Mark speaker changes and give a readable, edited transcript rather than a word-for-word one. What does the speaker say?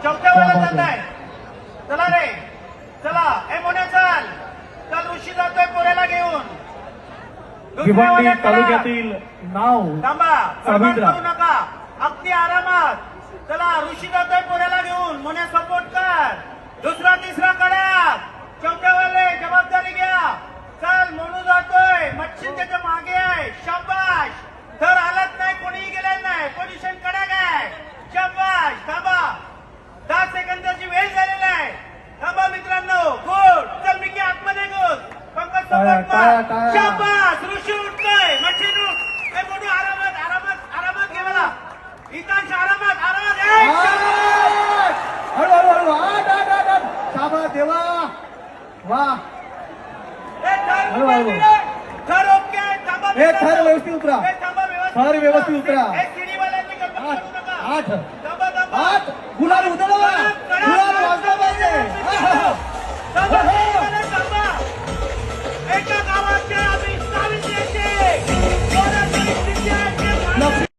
Speaker 1: चौथ्या वेळेला जात आहे. चला रे चला ए मोन्या चल चल ऋषी जातोय पोऱ्याला घेऊन.
Speaker 2: भिवंडी तालुक्यातील नाव
Speaker 1: थांबा
Speaker 2: सावित्रा.
Speaker 1: करू नका अगदी आरामात. चला ऋषी जातोय पोऱ्याला घेऊन. मोन्या सपोर्ट कर. दुसरा तिसरा कडक. चौथ्या वेळेला जबाबदारी घ्या. चल मोनू जातोय. मच्छिन त्याच्या मागे आहे. शाबाश. तर हालत नाही कोणीही गेलेलं नाही. पोझिशन कडक आहे. शाबाश. थांबा 10 सेकंदाची वेळ झालेली आहे. थांबा मित्रांनो. गुड. चल मिकी आतमध्ये घुस. पंकज सपोर्ट कर. शाबाश. ऋषी उठतोय. मच्छिन उठ. ए मोनू आरामात आरामात आरामात घे मला. हितांश आरामात आरामात. ए शाबाश.
Speaker 2: हळूहळू हळू आठ आठ आठ आठ. शाबास देवा. वा. हळूहळू.
Speaker 1: थर ओके. थांबा
Speaker 2: हे थर व्यवस्थित उतरा.
Speaker 1: ए, थांबा
Speaker 2: थर व्यवस्थित उतरा.
Speaker 1: ए, शिडीवाल्यांनी गडबड करू नका.
Speaker 2: 8
Speaker 1: थांबा थांबा.
Speaker 2: 8 गुलाल उधळवा.